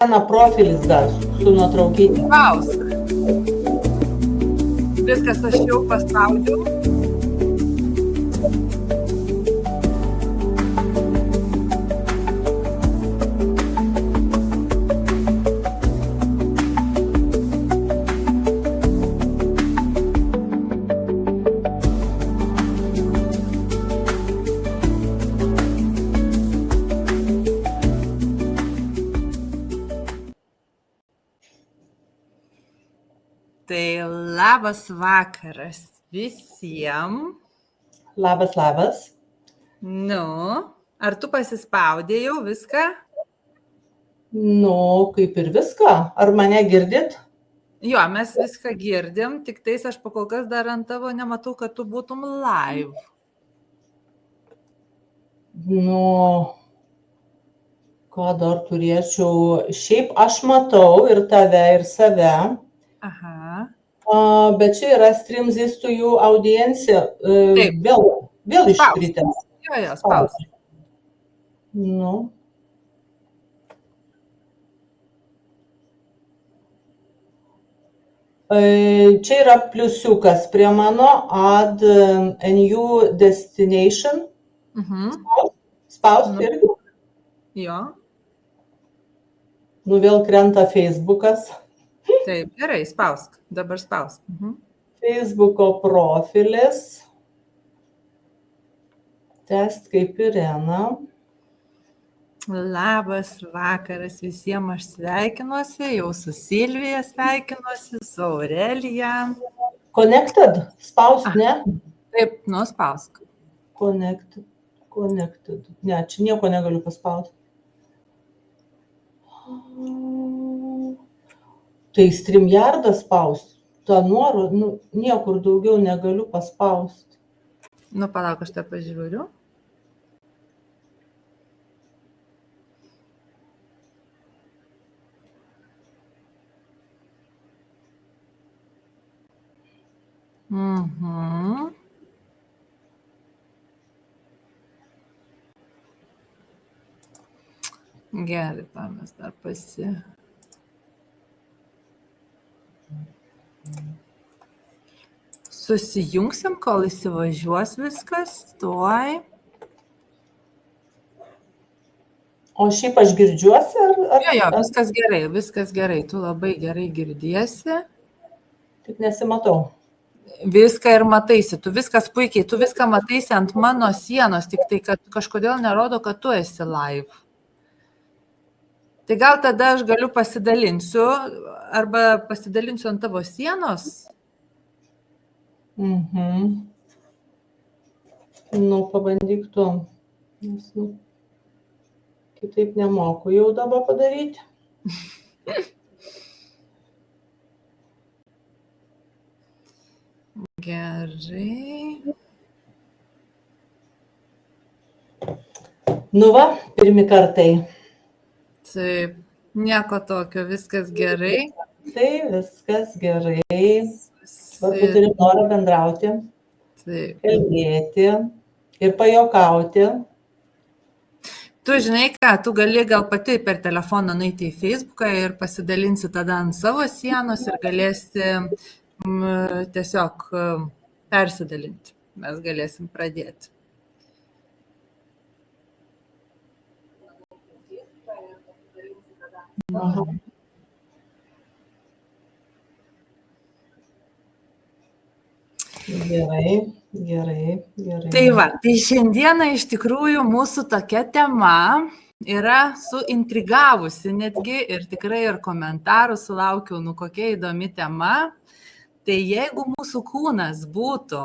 Mano profilis dar su nuotraukytė. Spausk. Viskas, aš jau paspaudžiau. Tai labas vakaras visiems. Labas, labas. Nu, ar tu pasispaudė jau viską? Nu, kaip ir viską. Ar mane girdit? Jo, mes viską girdim, tik tais aš pakol kas dar ant tavo nematau, kad tu būtum live. Nu, ką dar turėčiau? Šiaip aš matau ir tave, ir save. Aha. Bet čia yra Streams is to you audiencija. Taip. Vėl iškritęs. Jo, spausk. Nu. Čia yra pliusiukas prie mano add a new destination. Spausk irgi. Jo. Nu vėl krenta Facebookas. Taip, gerai, spausk. Dabar spausk. Facebooko profilis. Test kaip Irena. Labas vakaras visiems, aš sveikinuosi, jau su Silvija sveikinuosi, su Aurelija. Connected? Spausk, ne? Taip, nuspausk. Connected. Ne, čia nieko negaliu paspausti. Tai StreamYardą spausti. Ta nuorodą, niekur daugiau negaliu paspausti. Nu, palauk, aš tą pažiūriu. Gerai, mes dar susijungsim, kol įsivažiuos viskas, tuoj. O šiaip aš girdžiuosi ar... Jo, viskas gerai, tu labai gerai girdiesi. Tik nesimatau. Viską ir mataisi, tu viskas puikiai, tu viską mataisi ant mano sienos, tik tai, kad kažkodėl nerodo, kad tu esi live. Tai gal tada aš galiu pasidalinsiu, arba pasidalinsiu ant tavo sienos. Nu, pabandyk tu. Kitaip nemoku jau dabar padaryti. Gerai. Nu va, pirmi kartai. Taip, nieko tokio, viskas gerai. Tai viskas gerai. Svarbu turi norą bendrauti, kalbėti ir pajokauti. Tu žinai ką, tu gali gal pati per telefoną nueiti į Facebooką ir pasidalinsi tada ant savo sienos ir galėsi tiesiog persidalinti. Mes galėsim pradėti. Gerai. Tai va, tai šiandieną iš tikrųjų mūsų tokia tema yra suintrigavusi netgi ir tikrai ir komentarų sulaukiau, kokia įdomi tema. Tai jeigu mūsų kūnas būtų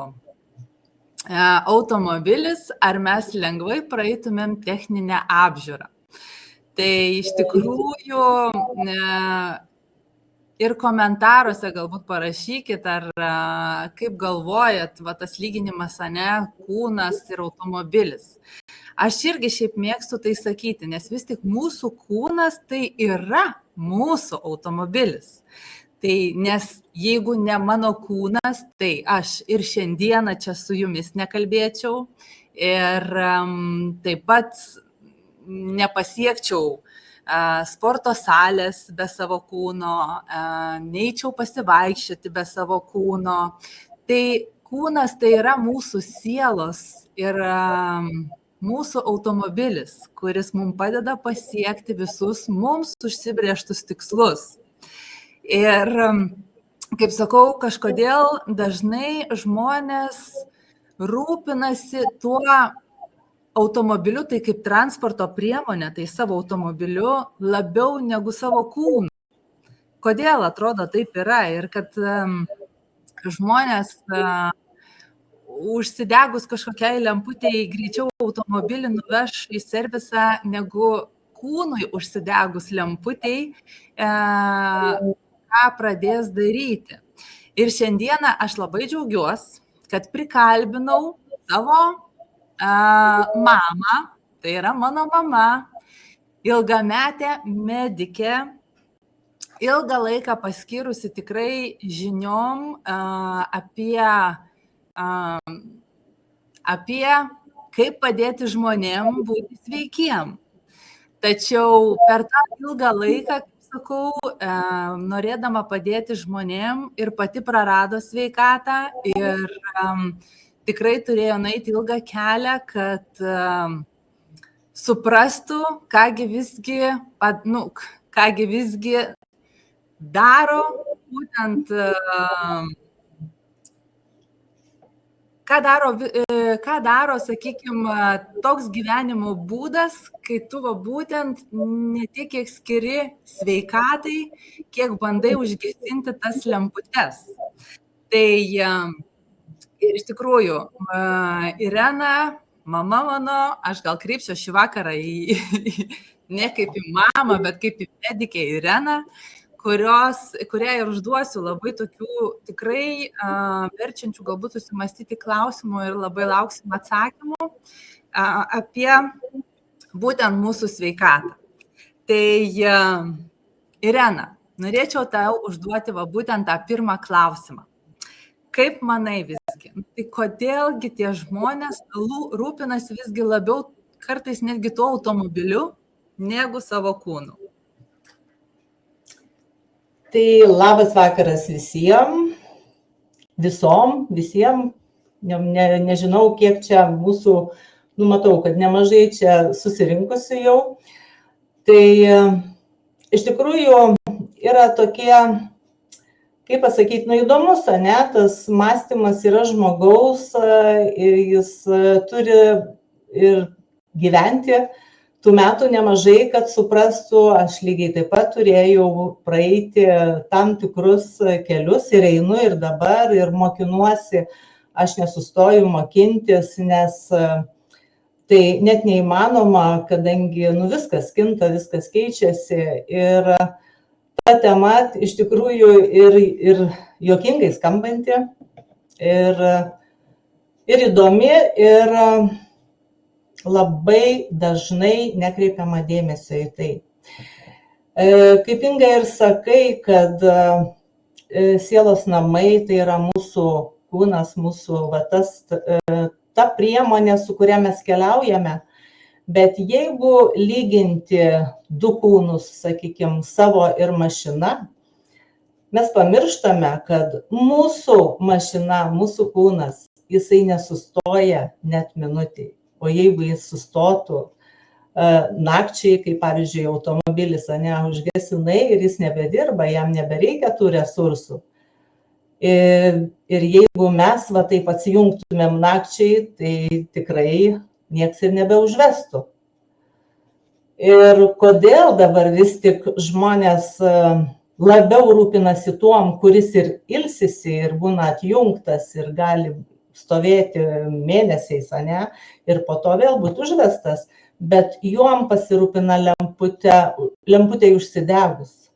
automobilis, ar mes lengvai praeitumėm techninę apžiūrą. Tai iš tikrųjų ir komentaruose galbūt parašykit, ar kaip galvojat, va tas lyginimas, kūnas ir automobilis. Aš irgi šiaip mėgstu tai sakyti, nes vis tik mūsų kūnas tai yra mūsų automobilis. Tai nes jeigu ne mano kūnas, tai aš ir šiandieną čia su jumis nekalbėčiau ir taip pat nepasiekčiau sporto salės be savo kūno, neičiau pasivaikščioti be savo kūno. Tai kūnas tai yra mūsų sielos ir mūsų automobilis, kuris mums padeda pasiekti visus mums užsibrėžtus tikslus. Ir, kaip sakau, kažkodėl dažnai žmonės rūpinasi tuo automobiliu, tai kaip transporto priemonė, tai savo automobiliu labiau negu savo kūnu. Kodėl atrodo taip yra ir kad žmonės užsidegus kažkokiai lemputei greičiau automobilį nuveš į servisą negu kūnui užsidegus lemputei, ką pradės daryti. Ir šiandieną aš labai džiaugiuosi, kad prikalbinau savo mamą, tai yra mano mama, ilgametė medikė, ilgą laiką paskyrusi tikrai žiniom apie kaip padėti žmonėm būti sveikiem. Tačiau per tą ilgą laiką, kaip sakau, norėdama padėti žmonėm ir pati prarado sveikatą ir tikrai turėjo nueiti ilgą kelią, kad suprastų, kągi visgi daro būtent ką daro, sakykime, toks gyvenimo būdas, kai tu būtent ne tiek kiek skiri sveikatai, kiek bandai užgesinti tas lemputes. Tai ir iš tikrųjų, Irena, mama mano, aš gal kreipsiu šį vakarą ne kaip į mamą, bet kaip į medikę Ireną, kuriai ir užduosiu labai tokių tikrai verčiančių galbūt susimastyti klausimų ir labai lauksim atsakymų apie būtent mūsų sveikatą. Tai Irena, norėčiau tau užduoti būtent tą pirmą klausimą. Kaip manai visgi? Tai kodėlgi tie žmonės rūpinasi visgi labiau kartais netgi tuo automobiliu negu savo kūnu? Tai labas vakaras visiems, nežinau, kiek čia mūsų, matau, kad nemažai čia susirinkusių jau. Tai iš tikrųjų yra tokie, kaip pasakyti, įdomus, ne, tas mąstymas yra žmogaus ir jis turi ir gyventi tų metų nemažai, kad suprastų, aš lygiai taip pat turėjau praeiti tam tikrus kelius ir einu ir dabar ir mokinuosi, aš nesustoju mokintis, nes tai net neįmanoma, kadangi viskas kinta, viskas keičiasi ir ta tema iš tikrųjų ir juokingai skambanti ir įdomi ir labai dažnai nekreipiama dėmesio į tai. Kaip Inga ir sakai, kad sielos namai tai yra mūsų kūnas, mūsų ta priemonė, su kuria mes keliaujame, bet jeigu lyginti du kūnus, sakykime, savo ir mašina, mes pamirštame, kad mūsų mašina, mūsų kūnas, jisai nesustoja net minutį. O jeigu jis sustotų nakčiai, kaip pavyzdžiui automobilis, užgesinai ir jis nebedirba, jam nebereikia tų resursų. Ir jeigu mes taip atsijungtumėm nakčiai, tai tikrai nieks ir nebeužvestų. Ir kodėl dabar vis tik žmonės labiau rūpinasi tuom, kuris ir ilsisi ir būna atjungtas ir gali stovėti mėnesiais, ir po to vėl būti užvestas, bet juom pasirūpina lemputė užsidegus.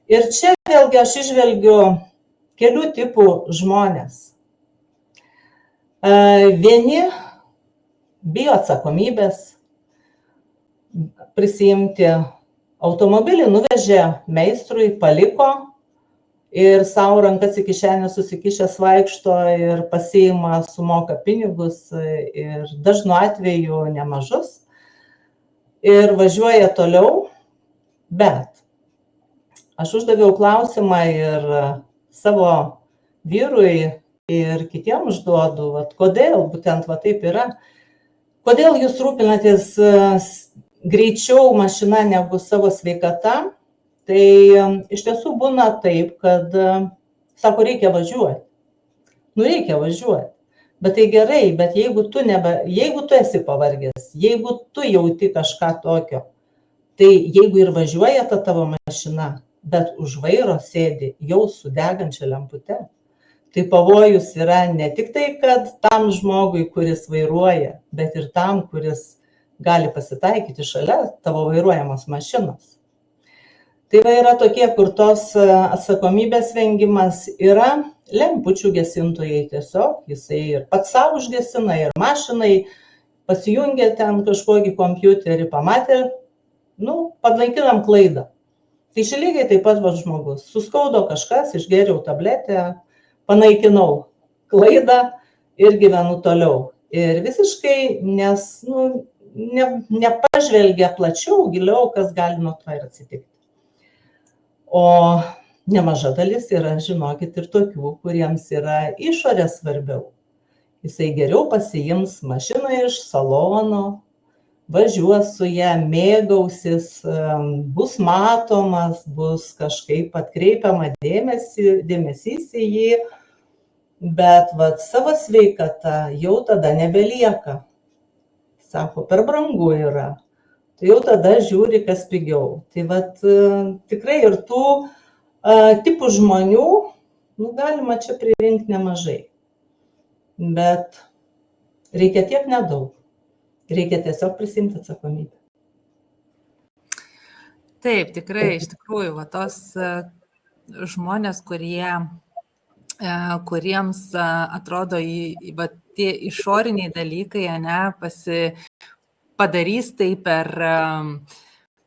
Ir čia vėlgi aš išvelgiu kelių tipų žmonės. Vieni bijo atsakomybės prisiimti automobilį, nuvežė meistrui, paliko, ir savo rankas į kišenę susikišęs vaikšto ir pasiima, sumoka pinigus ir dažnu atveju nemažus ir važiuoja toliau, Bet aš uždaviau klausimą ir savo vyrui ir kitiem užduodu, vat, kodėl būtent va taip yra. Kodėl jūs rūpinatės greičiau mašina negu savo sveikata? Tai iš tiesų būna taip, kad, sako, reikia važiuoti. Nu, reikia važiuoti. Bet tai gerai, bet jeigu tu esi pavargęs, jeigu tu jauti kažką tokio, tai jeigu ir važiuoja ta tavo mašina, bet už vairo sėdi jau su degančia lempute, tai pavojus yra ne tik tai, kad tam žmogui, kuris vairuoja, bet ir tam, kuris gali pasitaikyti šalia tavo vairuojamos mašinos. Tai va yra tokie, kur tos atsakomybės vengimas yra lempučių gesintojai tiesiog, jisai ir pats savo užgesina, ir mašinai pasijungia ten kažkokį kompiuterį, pamatė, panaikinam klaidą. Tai čia lygiai taip pat va žmogus, suskaudo kažkas, išgėriau tabletę, panaikinau klaidą ir gyvenu toliau. Ir visiškai nepažvelgia plačiau, giliau, kas gali nuo to ir atsitikti. O nemaža dalis yra, žinokit, ir tokių, kuriems yra išorė svarbiau. Jisai geriau pasiims mašiną iš salono, važiuos su ją, mėgausis, bus matomas, bus kažkaip atkreipiama dėmesys į jį, bet savo sveikata jau tada nebelieka. Sako, per brangu yra. Tai jau tada žiūri, kas pigiau. Tai tikrai ir tų tipų žmonių galima čia pririnkti nemažai. Bet reikia tiek nedaug. Reikia tiesiog prisimti atsakomybę. Taip, tikrai, iš tikrųjų, tos žmonės, kuriems atrodo tie išoriniai dalykai, padarys tai per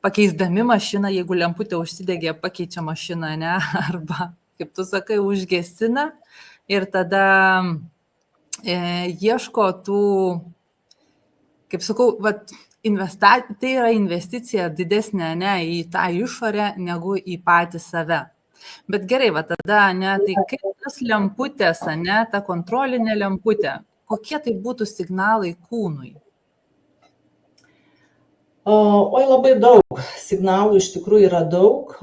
pakeisdami mašiną, jeigu lemputė užsidegė, pakeičia mašiną, arba, kaip tu sakai, užgesina ir tada ieško tų, kaip sakau, tai yra investicija didesnė į tą išorę negu į patį save. Bet gerai, tada, tai kaip tas lemputės, ta kontrolinė lemputė, kokie tai būtų signalai kūnui? Oi, labai daug signalų, iš tikrųjų yra daug.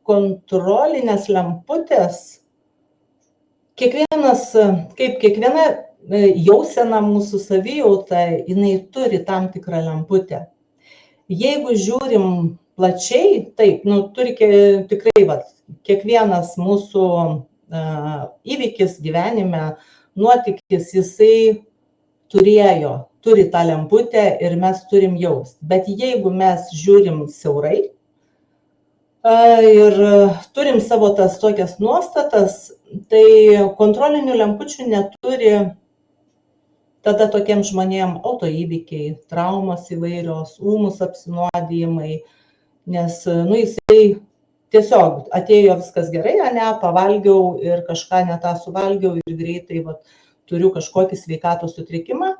Kontrolinės lemputės, kiekviena jausena mūsų savijauta, jinai turi tam tikrą lemputę. Jeigu žiūrim plačiai, taip, turi tikrai, kiekvienas mūsų įvykis gyvenime, nuotykis, jisai turi tą lemputę ir mes turim jaust. Bet jeigu mes žiūrim siaurai ir turim savo tas tokias nuostatas, tai kontrolinių lempučių neturi tada tokiem žmonėm autoįvykiai, traumos įvairios, ūmus apsinuodijimai, nes jisai tiesiog atėjo viskas gerai, pavalgiau ir kažką ne tą suvalgiau ir greitai turiu kažkokį sveikatos sutrikimą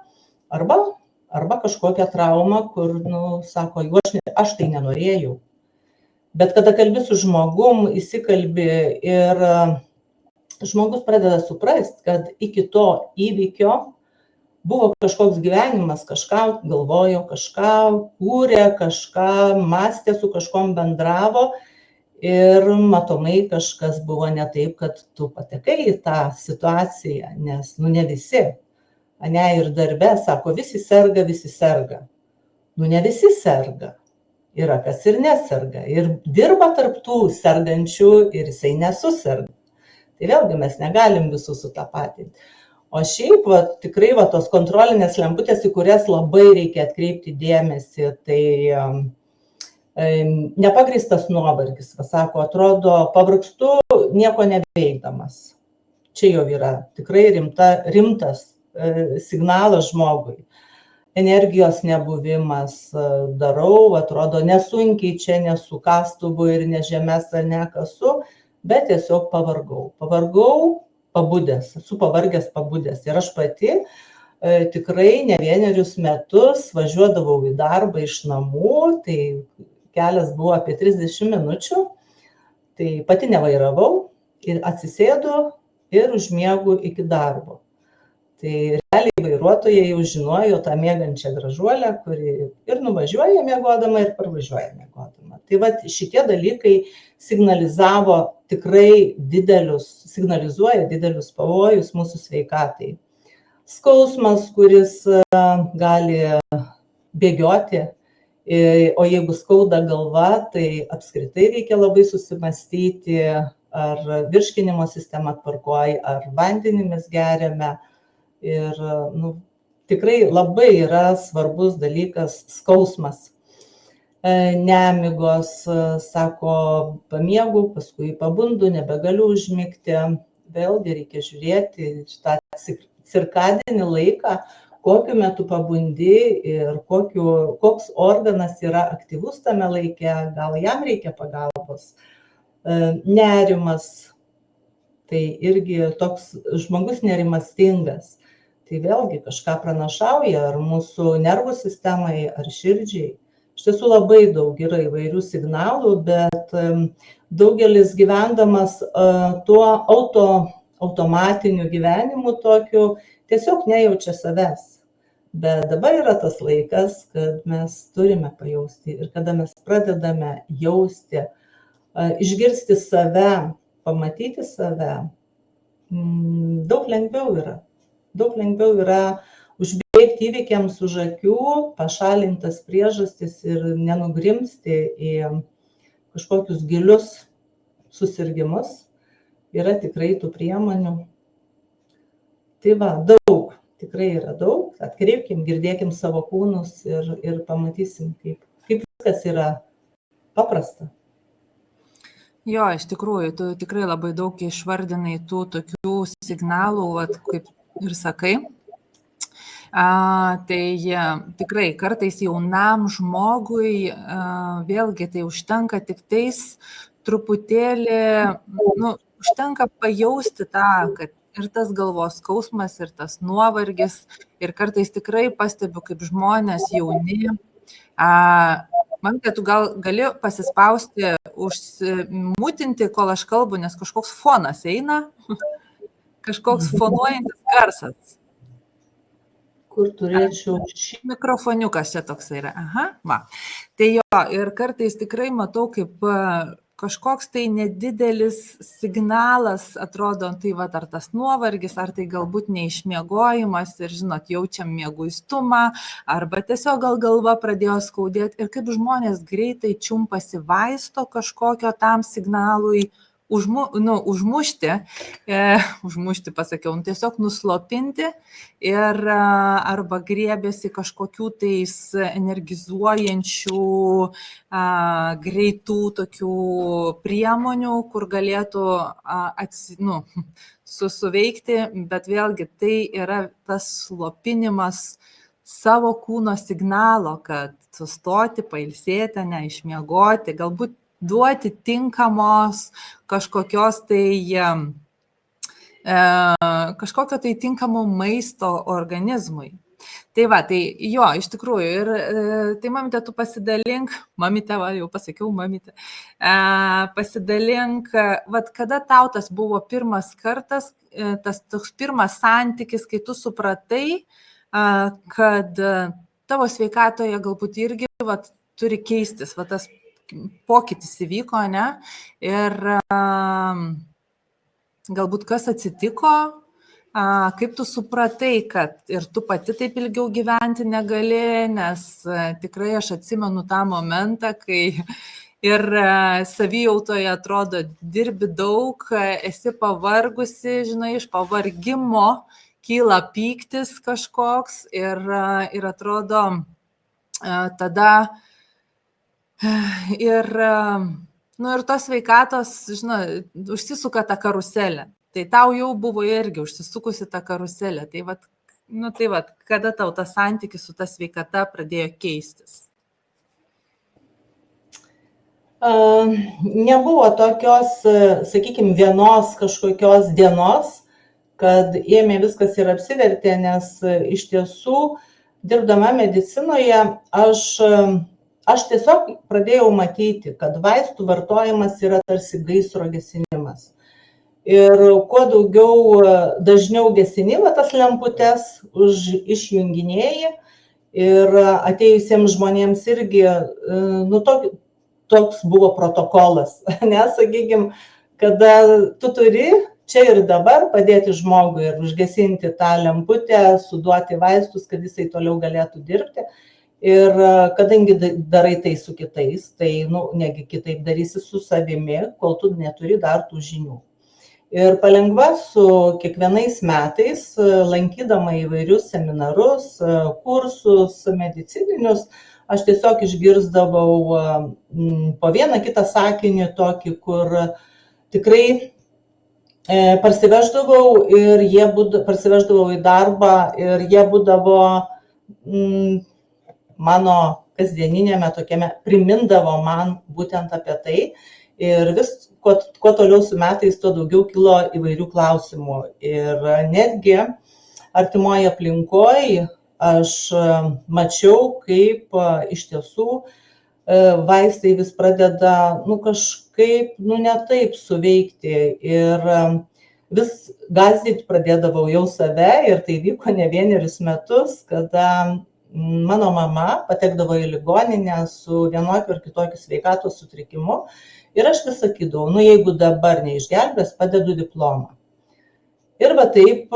arba kažkokią traumą, kur, sako, aš tai nenorėjau. Bet kada kalbi su žmogum, įsikalbi ir žmogus pradeda suprasti, kad iki to įvykio buvo kažkoks gyvenimas, kažką galvojo, kažką kūrė, kažką mąstė, su kažkom bendravo ir matomai kažkas buvo ne taip, kad tu patekai į tą situaciją, nes ne visi. Ir darbe, sako, visi serga. Ne visi serga. Yra kas ir neserga. Ir dirba tarp tų sergančių ir jisai nesuserga. Tai vėlgi mes negalim visų sutapatinti. O šiaip tikrai tos kontrolinės lemputės, į kurias labai reikia atkreipti dėmesį, tai nepagrįstas nuovargis. Sako, atrodo, pavargstu nieko neveikdamas. Čia jau yra tikrai rimtas signalas žmogui. Energijos nebuvimas, darau, atrodo, nesunkiai čia, nesu kastuvu ir ne žemės ar nekasu, bet tiesiog pavargau. Pavargau pabudęs, esu pavargęs pabudęs. Ir aš pati tikrai ne vienerius metus važiuodavau į darbą iš namų, tai kelias buvo apie 30 minučių, tai pati nevairavau ir atsisėdu ir užmiegu iki darbo. Tai realiai vairuotojai jau žinojo tą miegančią gražuolę, kuri ir nuvažiuoja miegodama, ir parvažiuoja miegodama. Tai vat šitie dalykai signalizuoja didelius pavojus mūsų sveikatai. Skausmas, kuris gali bėgioti, o jeigu skauda galva, tai apskritai reikia labai susimastyti, ar virškinimo sistema tvarkoj, ar vandenį mes geriame. Ir tikrai labai yra svarbus dalykas skausmas. Nemigos, sako, pamiegu, paskui pabundu, nebegaliu užmigti. Vėlgi reikia žiūrėti šitą cirkadinį laiką, kokiu metu pabundi ir koks organas yra aktyvus tame laike, gal jam reikia pagalbos. Nerimas, tai irgi toks žmogus nerimastingas. Tai vėlgi kažką pranašauja ar mūsų nervų sistemai, ar širdžiai. Iš tiesų labai daug yra įvairių signalų, bet daugelis gyvendamas tuo automatiniu gyvenimu tokiu tiesiog nejaučia savęs. Bet dabar yra tas laikas, kad mes turime pajausti ir kada mes pradedame jausti, išgirsti save, pamatyti save, daug lengviau yra. Daug lengviau yra užbėgti įvykiams už akių, pašalintas priežastis ir nenugrimsti į kažkokius gilius susirgimus. Yra tikrai tų priemonių. Tai va, daug, tikrai yra daug. Atkreipkim, girdėkim savo kūnus ir pamatysim, kaip viskas yra paprasta. Jo, iš tikrųjų, tu tikrai labai daug išvardinai tų tokių signalų, kaip ir sakai. Tai tikrai kartais jaunam žmogui vėlgi tai užtenka tik tais truputėlį, užtenka pajausti tą, kad ir tas galvos skausmas, ir tas nuovargis, ir kartais tikrai pastebiu, kaip žmonės jauni. Man, kad tu gali pasispausti, užsimutinti, kol aš kalbu, nes kažkoks fonas eina. Kažkoks fonuojantis garsas. Kur turėčiau mikrofoniukas čia toks yra. Aha, va. Tai jo, ir kartais tikrai matau, kaip kažkoks tai nedidelis signalas atrodo, tai va, ar tas nuovargis, ar tai galbūt neišmiegojimas ir, žinot, jaučiam mieguistumą, arba tiesiog gal galva pradėjo skaudėti ir kaip žmonės greitai čiumpasi vaisto kažkokio tam signalui, užmušti, pasakiau, tiesiog nuslopinti ir arba griebėsi kažkokių tais energizuojančių, greitų tokių priemonių, kur galėtų suveikti, bet vėlgi tai yra tas slopinimas savo kūno signalo, kad sustoti, pailsėti, neišmiegoti, galbūt duoti tinkamos kažkokio tai tinkamo maisto organizmui. Tai va, tai jo, iš tikrųjų, ir tai mamytė, tu pasidalink, mamytė, va, jau pasakiau, mamytė, pasidalink, va, kada tau tas buvo pirmas kartas, tas toks pirmas santykis, kai tu supratai, kad tavo sveikatoje galbūt irgi va, turi keistis, va, tas pokytis įvyko, ne? Ir galbūt kas atsitiko, kaip tu supratai, kad ir tu pati taip ilgiau gyventi negali, nes tikrai aš atsimenu tą momentą, kai ir savijautoje atrodo dirbi daug, esi pavargusi, žinai, iš pavargimo kyla pyktis kažkoks ir atrodo tada ir tos sveikatos, žinai, užsisuka tą karuselę. Tai tau jau buvo irgi užsisukusi tą karuselę. Tai vat, kada tau tas santykis su ta sveikata pradėjo keistis? Nebuvo tokios, sakykime, vienos kažkokios dienos, kad ėmė viskas ir apsivertė, nes iš tiesų, dirbdama medicinoje, aš tiesiog pradėjau matyti, kad vaistų vartojimas yra tarsi gaisro gesinimas. Ir kuo daugiau dažniau gesini tas lemputes, išjunginėjai ir atėjusiems žmonėms irgi, toks buvo protokolas, nes, sakykime, kada tu turi čia ir dabar padėti žmogui ir užgesinti tą lemputę, suduoti vaistus, kad jisai toliau galėtų dirbti. Ir kadangi darai tai su kitais, tai negi kitaip darysi su savimi, kol tu neturi dar tų žinių. Ir palengva su kiekvienais metais, lankydama įvairius seminarus, kursus medicininius, aš tiesiog išgirsdavau po vieną kitą sakinį tokį, kur tikrai parsiveždavau ir parsiveždavau į darbą ir jie būdavo mano kasdieninėme tokiame, primindavo man būtent apie tai ir vis, kuo toliau su metais, tuo daugiau kilo įvairių klausimų ir netgi artimoje aplinkoje aš mačiau, kaip iš tiesų vaistai vis pradeda kažkaip ne taip suveikti ir vis gąsdinti pradėdavau jau save ir tai vyko ne vienerius metus, kada mano mama patekdavo į ligoninę su vienokiu ar kitokiu sveikatos sutrikimu ir aš vis sakydavau, jeigu dabar neišgelbės, padedu diplomą. Ir va taip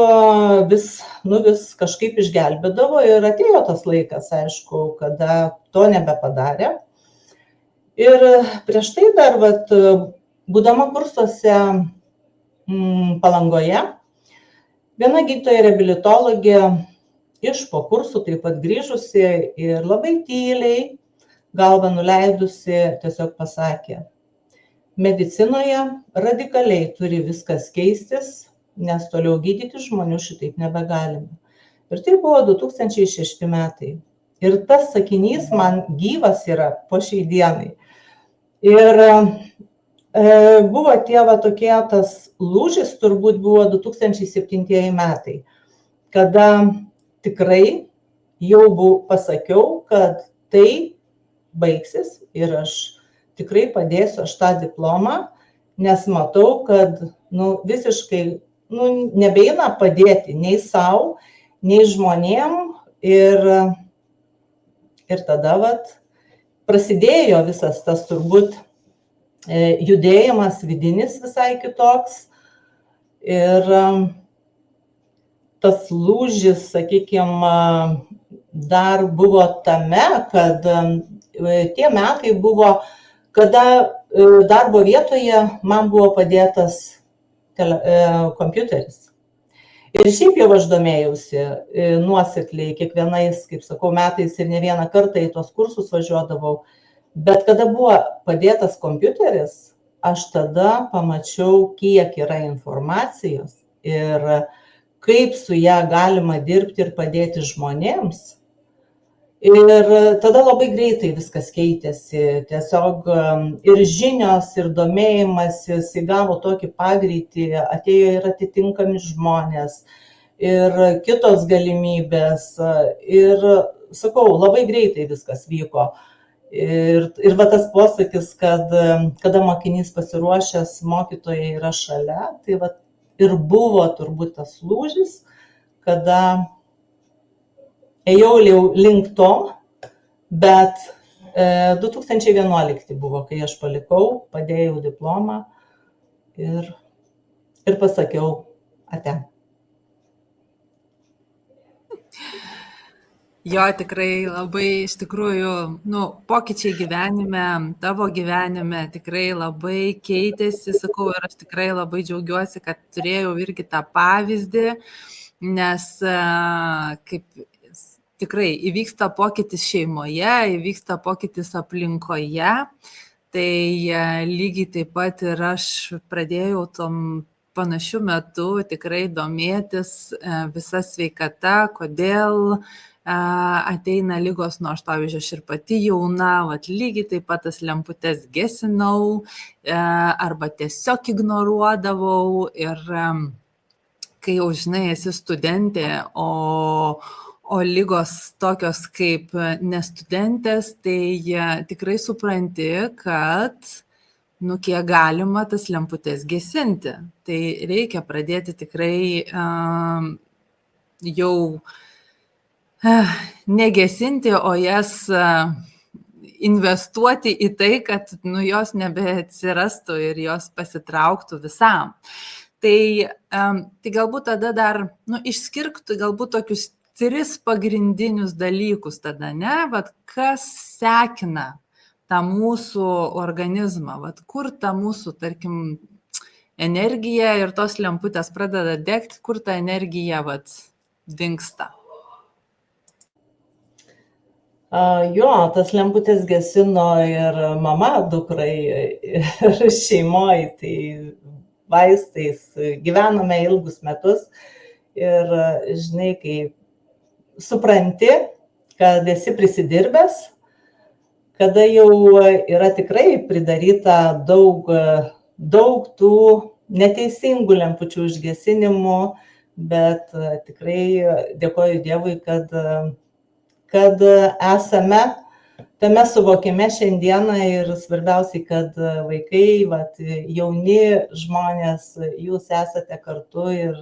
vis kažkaip išgelbėdavo ir atėjo tas laikas, aišku, kada to nebepadarė. Ir prieš tai dar, būdama kursuose Palangoje, viena gydytoja reabilitologė iš po kursų taip pat grįžusi ir labai tyliai, galvą nuleidusi, tiesiog pasakė, medicinoje radikaliai turi viskas keistis, nes toliau gydyti žmonių šitaip nebegalime. Ir tai buvo 2006 metai. Ir tas sakinys man gyvas yra po šiai dienai. Ir buvo tokie, tas lūžis turbūt buvo 2007 metai, kada tikrai jau pasakiau, kad tai baigsis ir aš tikrai padėsiu aš tą diplomą, nes matau, kad visiškai nebeina padėti nei savo, nei žmonėm ir tada prasidėjo visas tas turbūt judėjimas vidinis visai kitoks ir tas lūžis, sakykime, dar buvo tame, kad tie metai buvo, kada darbo vietoje man buvo padėtas kompiuteris. Ir šiaip jau aš domėjausi nuosekliai kiekvienais, kaip sakau, metais ir ne vieną kartą į tos kursus važiuodavau. Bet kada buvo padėtas kompiuteris, aš tada pamačiau, kiek yra informacijos ir kaip su ją galima dirbti ir padėti žmonėms. Ir tada labai greitai viskas keitėsi, tiesiog ir žinios, ir domėjimasis įgavo tokį pagreitį, atėjo ir atitinkami žmonės, ir kitos galimybės, ir sakau, labai greitai viskas vyko. Ir tas posakis, kad kada mokinys pasiruošęs, mokytojai yra šalia, tai ir buvo turbūt tas lūžis, kada ėjau link to, bet 2011 buvo, kai aš palikau, padėjau diplomą ir pasakiau ate. Jo, tikrai labai, iš tikrųjų, pokyčiai gyvenime, tavo gyvenime tikrai labai keitėsi, sakau, ir aš tikrai labai džiaugiuosi, kad turėjau irgi tą pavyzdį, nes kaip tikrai įvyksta pokytis šeimoje, įvyksta pokytis aplinkoje, tai lygiai taip pat ir aš pradėjau tom panašiu metu tikrai domėtis visa sveikata, kodėl ateina ligos, nors pavyzdžiui, aš ir pati jauna, lygiai taip pat tas lemputes gesinau arba tiesiog ignoruodavau ir kai jau, žinai, esi studentė, o O lygos tokios kaip nestudentės, tai tikrai supranti, kad kiek galima tas lemputės gesinti. Tai reikia pradėti tikrai jau negesinti, o jas investuoti į tai, kad jos nebeatsirastų ir jos pasitrauktų visam. Tai galbūt tada dar išskirktų galbūt tokius 3 pagrindinius dalykus tada, ne? Vat kas sekina tą mūsų organizmą, vat kur ta mūsų, tarkim, energija ir tos lemputės pradeda degti, kur ta energija vat dingsta. Jo, tas lemputės gesino ir mama dukrai, ir šeimoje, tai vaistais gyvename ilgus metus ir, žinai, kai supranti, kad esi prisidirbęs, kada jau yra tikrai pridaryta daug tų neteisingų lempučių užgesinimų, bet tikrai dėkoju Dievui, kad esame tame suvokime šiandieną ir svarbiausiai, kad vaikai, jauni žmonės, jūs esate kartu ir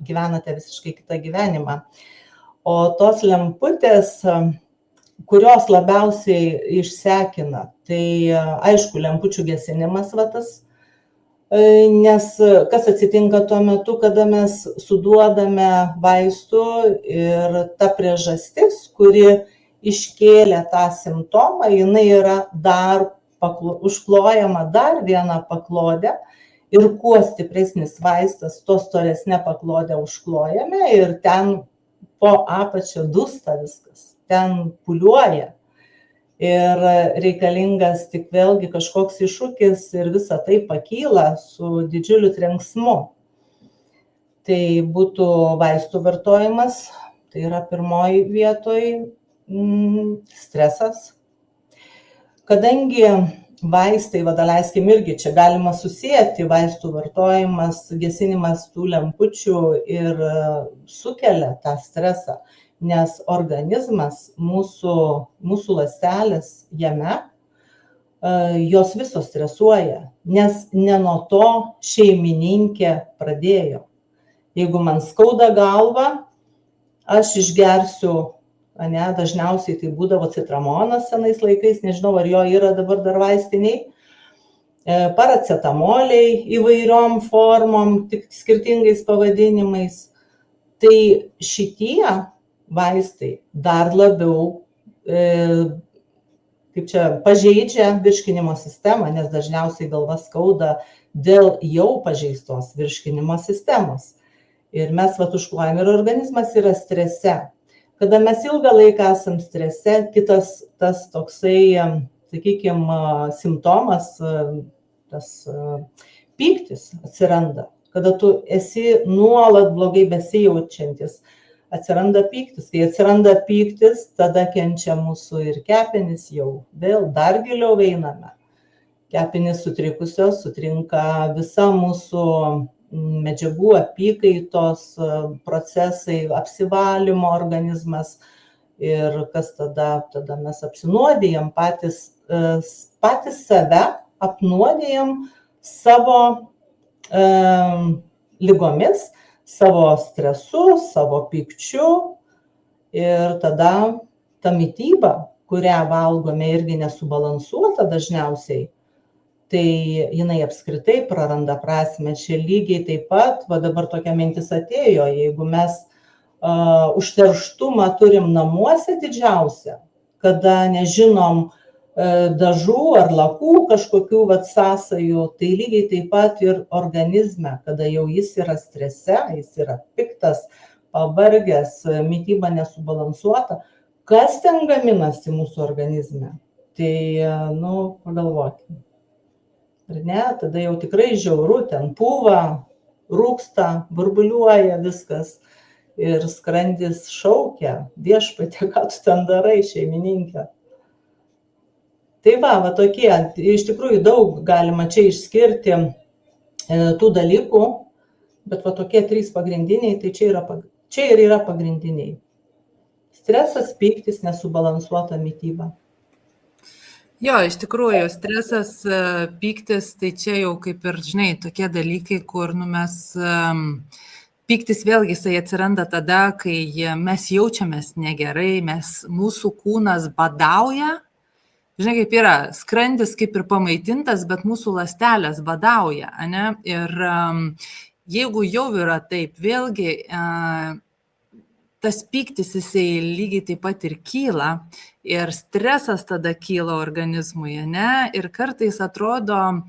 gyvenate visiškai kitą gyvenimą. O tos lemputės, kurios labiausiai išsekina, tai aišku, lempučių gesinimas vatas, nes kas atsitinka tuo metu, kada mes suduodame vaistų ir ta priežastis, kuri iškėlė tą simptomą, jinai yra dar užklojama dar vieną paklodę ir kuo stipresnis vaistas, to storesnė paklodė užklojame ir ten po apačia dūsta viskas, ten pūliuoja ir reikalingas tik vėlgi kažkoks iššūkis ir visa tai pakyla su didžiuliu trenksmu. Tai būtų vaistų vartojimas, tai yra pirmoji vietoj stresas. Kadangi vaistai, daleiskim irgi čia galima susijęti vaistų vartojimas, gesinimas tų lempučių ir sukelia tą stresą, nes organizmas, mūsų ląstelės jame, jos visos stresuoja, nes ne nuo to šeimininkė pradėjo. Jeigu man skauda galva, aš išgersiu, dažniausiai tai būdavo citramonas senais laikais, nežinau, ar jo yra dabar dar vaistiniai, paracetamoliai įvairiom formom, tik skirtingais pavadinimais. Tai šitie vaistai dar labiau pažeidžia virškinimo sistemą, nes dažniausiai galva skauda dėl jau pažeistos virškinimo sistemos. Ir mes užklojame ir organizmas yra strese. Kada mes ilgą laiką esam strese, kitas tas toksai, sakykime, simptomas, tas pyktis atsiranda. Kada tu esi nuolat blogai besijaučiantis, atsiranda pyktis. Kai atsiranda pyktis, tada kenčia mūsų ir kepenys, jau vėl dar giliau einame. Kepenys sutrikusios, sutrinka visa mūsų medžiagų apykaitos procesai, apsivalymo organizmas ir kas tada mes apsinuodijam, patys save apnuodijam savo lygomis, savo stresu, savo pykčiu ir tada ta mityba, kurią valgome irgi nesubalansuota dažniausiai, tai jinai apskritai praranda prasmę. Čia lygiai taip pat, dabar tokia mintis atėjo, jeigu mes užterštumą turim namuose didžiausią, kada nežinom dažų ar lakų kažkokių sąsajų, tai lygiai taip pat ir organizme, kada jau jis yra strese, jis yra piktas, pavargęs, mityba nesubalansuota, kas ten gaminasi mūsų organizme? Tai, pagalvokime. Ir ne, tada jau tikrai žiauru, ten pūva, rūksta, burbuliuoja viskas ir skrandis šaukia, viešpatie, ką tu ten darai, šeimininkė. Tai tokie, iš tikrųjų daug galima čia išskirti tų dalykų, bet tokie 3 pagrindiniai, tai čia ir yra pagrindiniai. Stresas, pyktis, nesubalansuota mityba. Jo, iš tikrųjų, stresas, pyktis, tai čia jau kaip ir, žinai, tokie dalykai, kur mes, pyktis vėlgi jisai atsiranda tada, kai mes jaučiamės negerai, mūsų kūnas badauja, žinai, kaip yra, skrandis kaip ir pamaitintas, bet mūsų ląstelės badauja, ane? Ir jeigu jau yra taip, vėlgi tas pyktis jisai lygiai taip pat ir kyla ir stresas tada kyla organizmui, ne? Ir kartais atrodo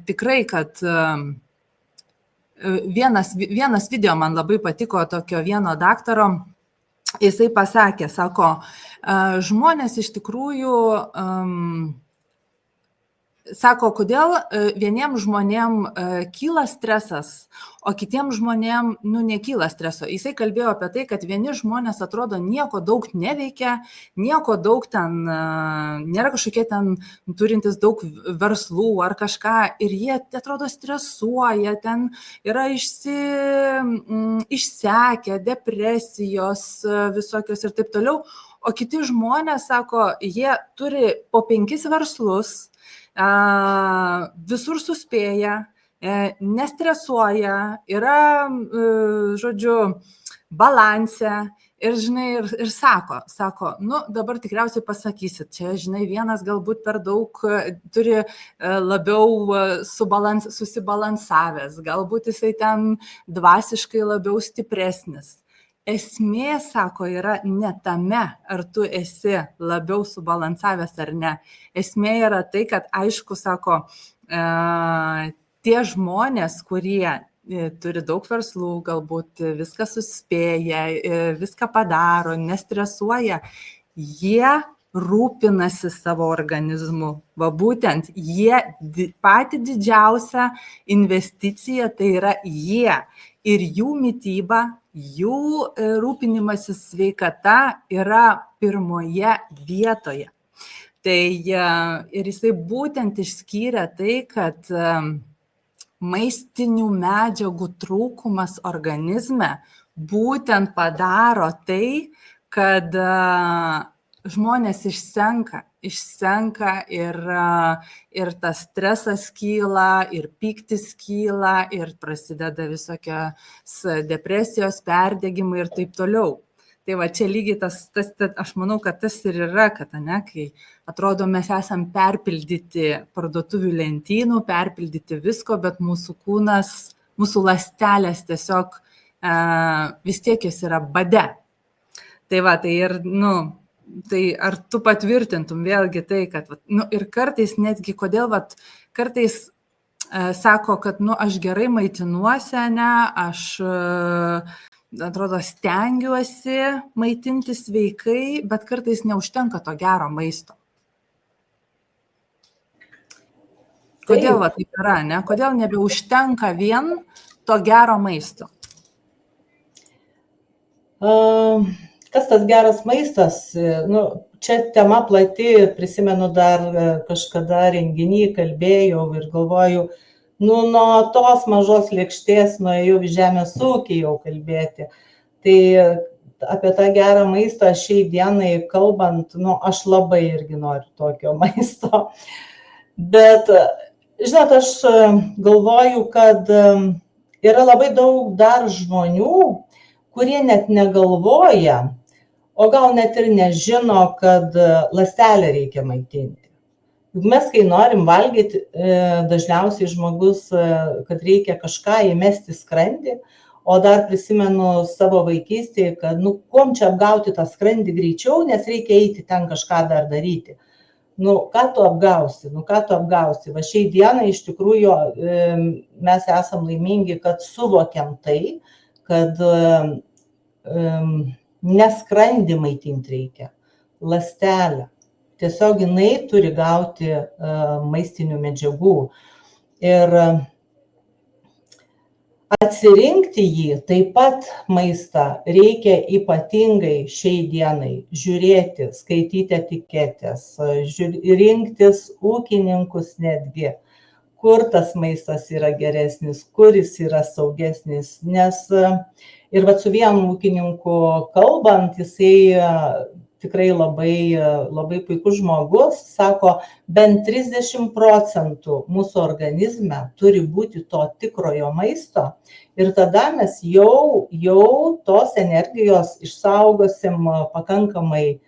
tikrai, kad vienas video man labai patiko tokio vieno daktaro, jisai pasakė, sako, žmonės iš tikrųjų, sako, kodėl vieniem žmonėm kyla stresas, o kitiem žmonėm nekyla streso. Jisai kalbėjo apie tai, kad vieni žmonės atrodo nieko daug neveikia, nieko daug ten, nėra kažkokie ten turintis daug verslų ar kažką, ir jie atrodo stresuoja, ten yra išsekę, depresijos visokios ir taip toliau, o kiti žmonės, sako, jie turi po 5 verslus, visur suspėja, nestresuoja, yra, žodžiu, balanse ir, žinai, ir sako, dabar tikriausiai pasakysit, čia, žinai, vienas galbūt per daug turi labiau susibalansavęs, galbūt jisai ten dvasiškai labiau stipresnis. Esmė, sako, yra ne tame, ar tu esi labiau subalansavęs ar ne. Esmė yra tai, kad aišku, sako, tie žmonės, kurie turi daug verslų, galbūt viską suspėja, viską padaro, nestresuoja, jie rūpinasi savo organizmu. Va būtent jie pati didžiausia investicija tai yra jie ir jų mityba, jų rūpinimasis sveikata yra pirmoje vietoje. Tai ir jisai būtent išskyrė tai, kad maistinių medžiagų trūkumas organizme būtent padaro tai, kad žmonės išsenka ir tas stresas kyla, ir pyktis kyla, ir prasideda visokios depresijos, perdegimai ir taip toliau. Tai va čia lygiai tas aš manau, kad tas ir yra, kad kai atrodo mes esam perpildyti parduotuvių lentynų, perpildyti visko, bet mūsų kūnas, mūsų ląstelės tiesiog vis tiek jos yra bade. Tai va, tai ir, tai ar tu patvirtintum vėlgi tai, kad, ir kartais netgi, kodėl, kartais sako, kad, aš gerai maitinuosi, aš, atrodo, stengiuosi maitinti sveikai, bet kartais neužtenka to gero maisto. Kodėl taip yra, ne? Kodėl nebeužtenka vien to gero maisto? Kas tas geras maistas? Čia tema plati, prisimenu dar kažkada renginį kalbėjau ir galvoju, nuo tos mažos lėkštės nuėjau į žemės ūkį jau kalbėti. Tai apie tą gerą maistą šiai dienai kalbant, aš labai irgi noriu tokio maisto. Bet, žinot, aš galvoju, kad yra labai daug dar žmonių, kurie net negalvoja, o gal net ir nežino, kad ląstelę reikia maitinti. Juk mes, kai norim valgyti, dažniausiai žmogus, kad reikia kažką įmesti skrandį, o dar prisimenu savo vaikystėje, kad, kuom čia apgauti tą skrandį greičiau, nes reikia eiti ten kažką dar daryti. Ką tu apgausi? Va šiai dienai iš tikrųjų mes esam laimingi, kad suvokiam tai, kad neskrandį maitinti reikia, ląstelę. Tiesiog jinai turi gauti maistinių medžiagų. Ir atsirinkti jį, taip pat maistą, reikia ypatingai šiai dienai žiūrėti, skaityti etiketės, rinktis ūkininkus netgi, kur tas maistas yra geresnis, kur jis yra saugesnis. Nes ir vat su vienu ūkininku kalbant, jisai tikrai labai puikus žmogus, sako, bent 30% mūsų organizme turi būti to tikrojo maisto ir tada mes jau tos energijos išsaugosim pakankamai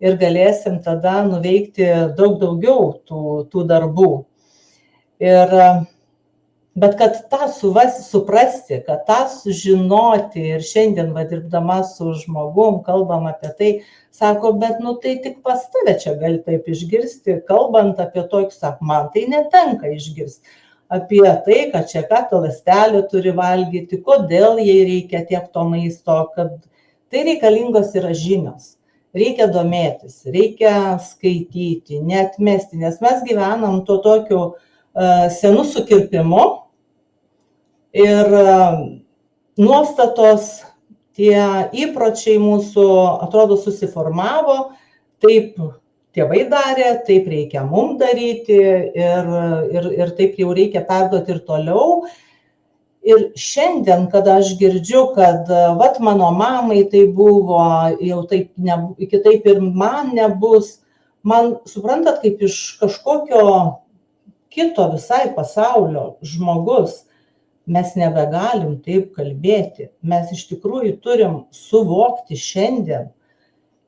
ir galėsim tada nuveikti daug daugiau tų darbų. Bet kad tą suprasti, kad tą sužinoti ir šiandien dirbdama su žmogum kalbam apie tai, sako, bet tai tik pas tave čia gali taip išgirsti, kalbant apie tokius, sako, man tai netenka išgirsti apie tai, kad čia ką ta ląstelė turi valgyti, kodėl jai reikia tiek to maisto, kad tai reikalingos yra žinios. Reikia domėtis, reikia skaityti, neatmesti, nes mes gyvenam tuo tokiu senu sukirpimu ir nuostatos, tie įpročiai mūsų, atrodo, susiformavo, taip tėvai darė, taip reikia mums daryti ir taip jau reikia perduoti ir toliau. Ir šiandien, kada aš girdžiu, kad mano mamai tai buvo, jau taip kitaip ir man nebus, man, suprantat, kaip iš kažkokio kito visai pasaulio žmogus, mes nebegalim taip kalbėti. Mes iš tikrųjų turim suvokti šiandien,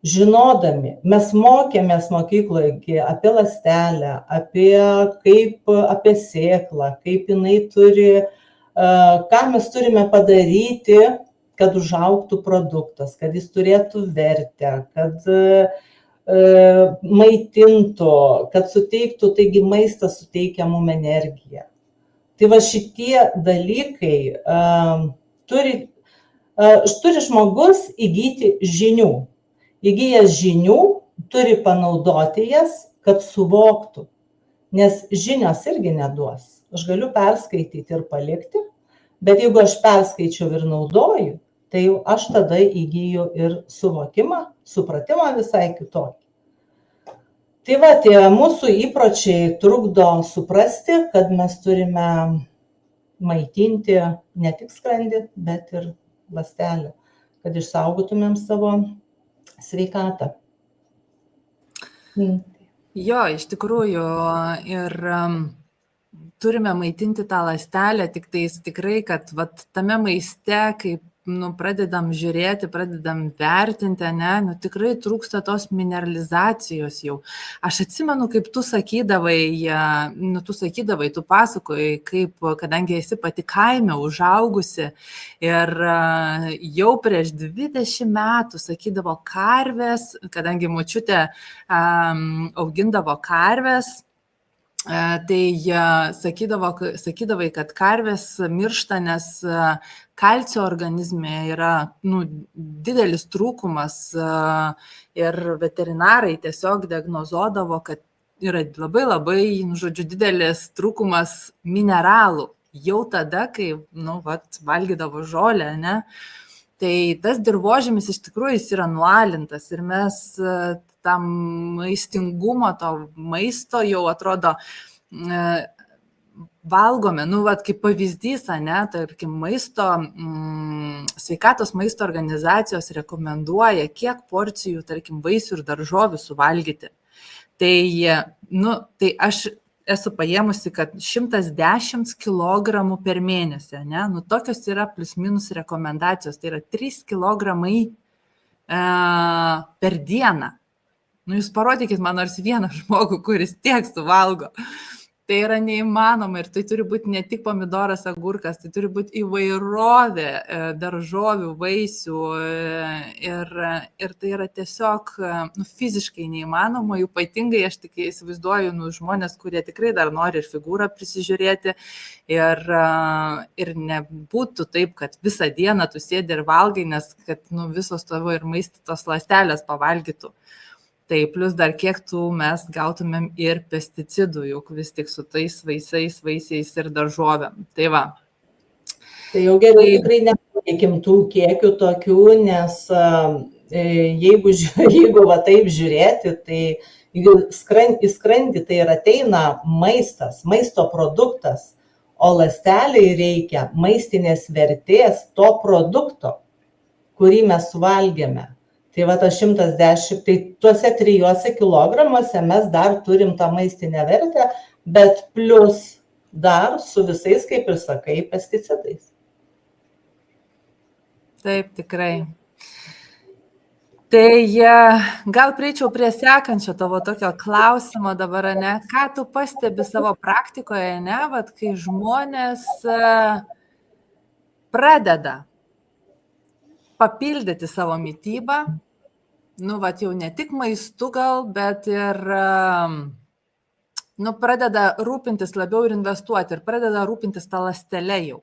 žinodami, mes mokėmės mokykloje apie ląstelę, apie sėklą, kaip jinai turi, ką mes turime padaryti, kad užaugtų produktas, kad jis turėtų vertę, kad maitintų, kad suteiktų, taigi maistas suteikia mum energiją. Tai šitie dalykai turi žmogus įgyti žinių. Įgyjęs žinių, turi panaudoti jas, kad suvoktų. Nes žinios irgi neduos. Aš galiu perskaityti ir palikti, bet jeigu aš perskaičiau ir naudoju, tai jau aš tada įgyju ir suvokimą, supratimą visai kitokį. Tai tie mūsų įpročiai trukdo suprasti, kad mes turime maitinti ne tik skrandį, bet ir ląstelę, kad išsaugotumėm savo sveikatą. Jo, iš tikrųjų, ir turime maitinti tą ląstelę, tik tais tikrai, kad tame maiste, kaip pradedam žiūrėti, pradedam vertinti, tikrai trūksta tos mineralizacijos jau. Aš atsimenu, kaip tu sakydavai, tu pasakojai, kaip, kadangi esi pati kaime užaugusi ir jau prieš 20 metų sakydavo karvės, kadangi močiutė augindavo karvės, tai sakydavai, kad karvės miršta, nes kalcio organizme yra didelis trūkumas ir veterinarai tiesiog diagnozuodavo, kad yra labai, didelis trūkumas mineralų. Jau tada, kai valgydavo žolę, tai tas dirvožemis iš tikrųjų jis yra nualintas ir mes tam maistingumo, to maisto jau atrodo valgome, kaip pavyzdys, tarkim, sveikatos maisto organizacijos rekomenduoja, kiek porcijų, tarkim, vaisių ir daržovių suvalgyti. Tai aš esu paėmusi, kad 110 kg per mėnesį, tokios yra plius minus rekomendacijos, tai yra 3 kg per dieną. Jūs parodykit man nors vieną žmogų, kuris tiek suvalgo. Tai yra neįmanoma ir tai turi būti ne tik pomidoras, agurkas, tai turi būti įvairovė daržovių, vaisių ir tai yra tiesiog fiziškai neįmanoma, ypatingai aš tik įsivaizduoju žmonės, kurie tikrai dar nori ir figūrą prisižiūrėti ir nebūtų taip, kad visą dieną tu sėdi ir valgai, nes kad visos tavo ir maistytos ląstelės pavalgytų. Tai plus dar kiek mes gautumėm ir pesticidų, juk vis tik su tais vaisiais ir daržovėm. Tai va. Tai jau gerai, tikrai nepalaikim tų kiekių tokių, nes jeigu taip žiūrėti, tai į skrandį tai ir ateina maistas, maisto produktas, o ląsteliai reikia maistinės vertės to produkto, kurį mes suvalgėme. Tai va tas 110, tai tuose 3 kilogramuose mes dar turim tą maistinę vertę, bet plus dar su visais, kaip ir sakai, pesticidais. Taip, tikrai. Tai gal prieičiau prie sekančio tavo tokio klausimo dabar, ne? Ką tu pastebi savo praktikoje, ne? Vat, kai žmonės pradeda papildyti savo mitybą, nu, vat jau ne tik maistu gal, bet ir pradeda rūpintis labiau ir investuoti, ir pradeda rūpintis tą ląstelę jau.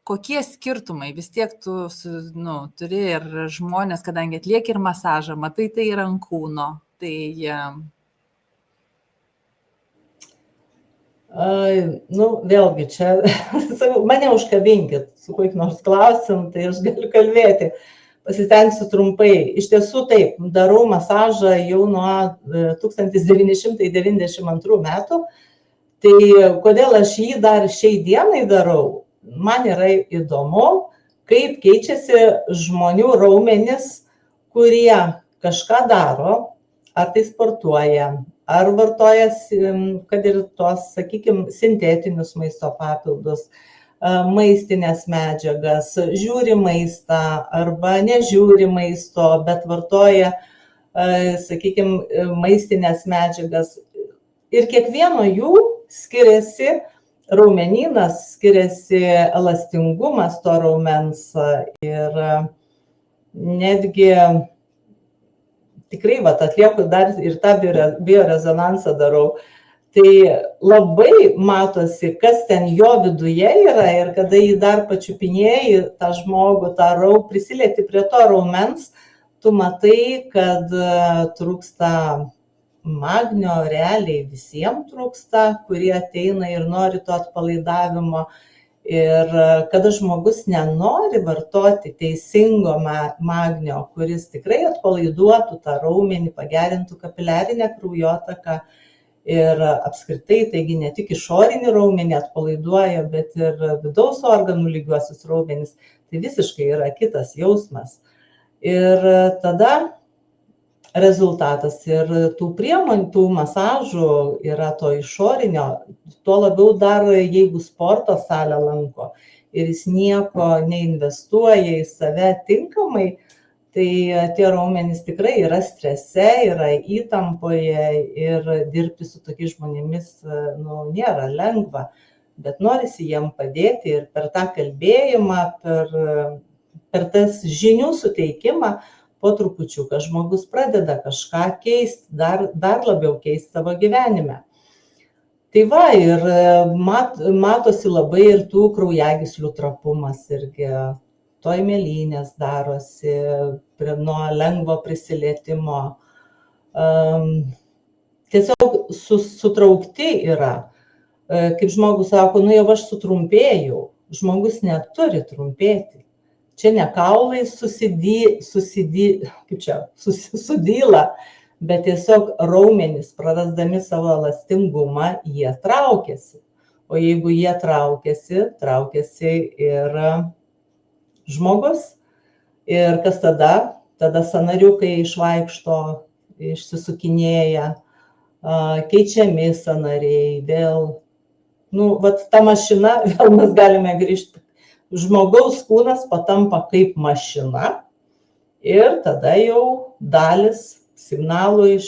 Kokie skirtumai? Vis tiek tu turi ir žmonės, kadangi atlieki ir masažą, matai tai ir ant kūno. Tai vėlgi čia, mane užkabinkit su kokiu nors klausimu, tai aš galiu kalbėti. Pasistengsiu trumpai. Iš tiesų taip, darau masažą jau nuo 1992 metų. Tai kodėl aš jį dar šiai dienai darau? Man yra įdomu, kaip keičiasi žmonių raumenys, kurie kažką daro, ar tai sportuoja, ar vartoja, kad ir tos, sakykime, sintetinius maisto papildus, maistinės medžiagas, žiūri maistą arba nežiūri maisto, bet vartoja, sakykime, maistinės medžiagas. Ir kiekvieno jų skiriasi raumenynas, skiriasi elastingumas to raumens ir netgi tikrai atlieku dar ir tą biorezonansą darau. Tai labai matosi, kas ten jo viduje yra ir kada jį dar pačiupinėjai tą žmogų, prisilieti prie to raumens, tu matai, kad trūksta magnio, realiai visiems trūksta, kurie ateina ir nori to atpalaidavimo. Ir kada žmogus nenori vartoti teisingo magnio, kuris tikrai atpalaiduotų tą raumenį, pagerintų kapiliarinę kraujotaką ir apskritai, taigi ne tik išorinį raumenį atpalaiduoja, bet ir vidaus organų lygiuosius raumenis, tai visiškai yra kitas jausmas. Ir tada rezultatas ir tų priemonių, tų masažų yra to išorinio, tuo labiau dar jeigu sporto salę lanko ir jis nieko neinvestuoja į save tinkamai, tai tie raumenys tikrai yra strese, yra įtampoje ir dirbti su tokiais žmonėmis nėra lengva, bet norisi jiem padėti ir per tą kalbėjimą, per tas žinių suteikimą, po trupučiuką žmogus pradeda kažką keisti, dar labiau keisti savo gyvenime. Tai va, ir matosi labai ir tų kraujagyslių trapumas irgi, toj mėlynės darosi, nuo lengvo prisilietimo. Tiesiog sutraukti yra. Kaip žmogus sako, jau aš sutrumpėjau, žmogus neturi trumpėti. Čia ne kaulai sudyla, bet tiesiog raumenys, prarasdami savo elastingumą, jie traukiasi. O jeigu jie traukiasi ir žmogus. Ir kas tada? Tada sąnariukai išvaikšto, išsisukinėja, keičiami sąnariai, vėl, ta mašina, vėl mes galime grįžti. Žmogaus kūnas patampa kaip mašina ir tada jau dalis signalų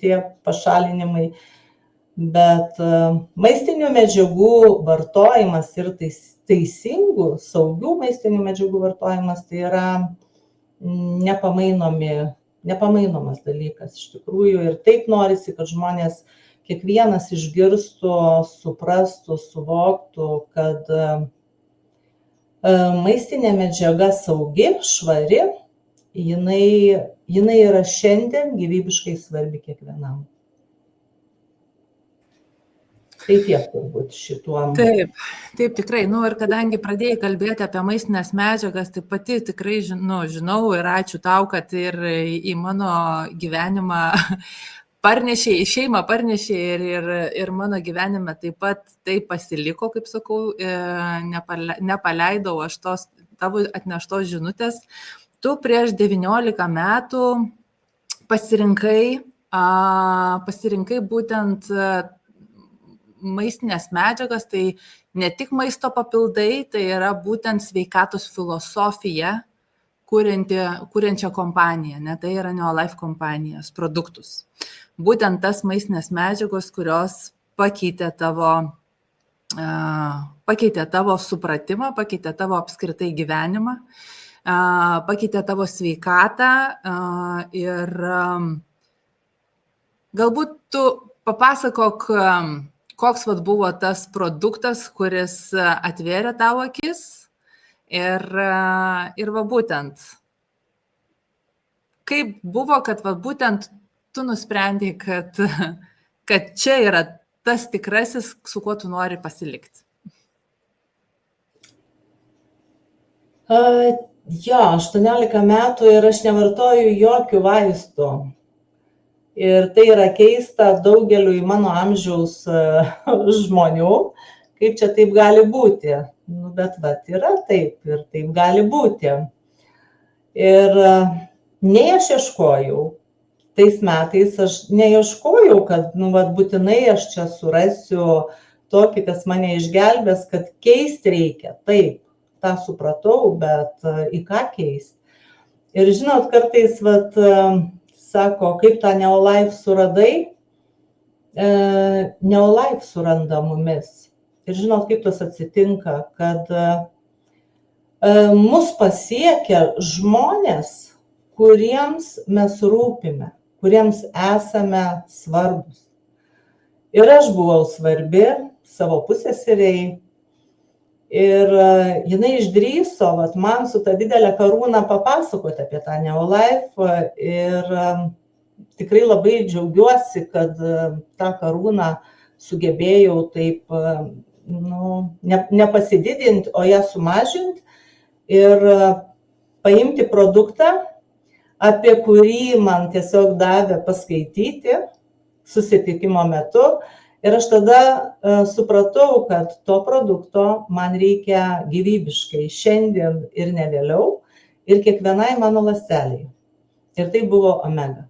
tie pašalinimai. Bet maistinių medžiagų vartojimas ir teisingų, saugių maistinių medžiagų vartojimas tai yra nepamainomas dalykas iš tikrųjų. Ir taip norisi, kad žmonės kiekvienas išgirstų, suprastų, suvoktų, kad maistinė medžiaga saugi, švari, jinai yra šiandien gyvybiškai svarbi kiekvienam. Tai tiek turbūt šituom. Taip, tikrai. Ir kadangi pradėjai kalbėti apie maistinės medžiagas, tai pati tikrai žinau ir ačiū tau, kad ir į mano gyvenimą parnešė, į šeimą parnešė ir mano gyvenime taip pat tai pasiliko, kaip sakau, nepaleidau aš tos tavo atneštos žinutės. Tu prieš 19 metų pasirinkai būtent maistinės medžiagas, tai ne tik maisto papildai, tai yra būtent sveikatos filosofija, kuriančią kompaniją, ne, tai yra Neolife kompanijos produktus. Būtent tas maistinės medžiagos, kurios pakeitė tavo supratimą, pakeitė tavo apskritai gyvenimą, pakeitė tavo sveikatą ir galbūt tu papasakok, koks buvo tas produktas, kuris atvėrė tavo akis ir va būtent, kaip buvo, kad va būtent tu nusprendei, kad čia yra tas tikrasis, su kuo tu nori pasilikti. Jo, 18 metų ir aš nevartoju jokių vaistų. Ir tai yra keista daugeliu į mano amžiaus žmonių, kaip čia taip gali būti. Nu, bet yra taip ir taip gali būti. Ir nei aš ieškojau, tais metais aš neieškojau, kad būtinai aš čia surasiu tokį, kas mane išgelbės, kad keisti reikia. Taip, tą supratau, bet į ką keisti. Ir žinot, kartais sako, kaip tą Neolife suradai, Neolife suranda mumis. Ir žinot, kaip tas atsitinka, kad mus pasiekia žmonės, kuriems mes rūpime, kuriems esame svarbus. Ir aš buvau svarbi savo puseseriai ir jinai išdrįso man su ta didelė karūna papasakoti apie tą Neolife ir tikrai labai džiaugiuosi, kad tą karūną sugebėjau taip nepasididinti, o ją sumažinti ir paimti produktą, apie kurį man tiesiog davė paskaityti susitikimo metu. Ir aš tada supratau, kad to produkto man reikia gyvybiškai šiandien ir ne vėliau ir kiekvienai mano ląsteliai. Ir tai buvo omega.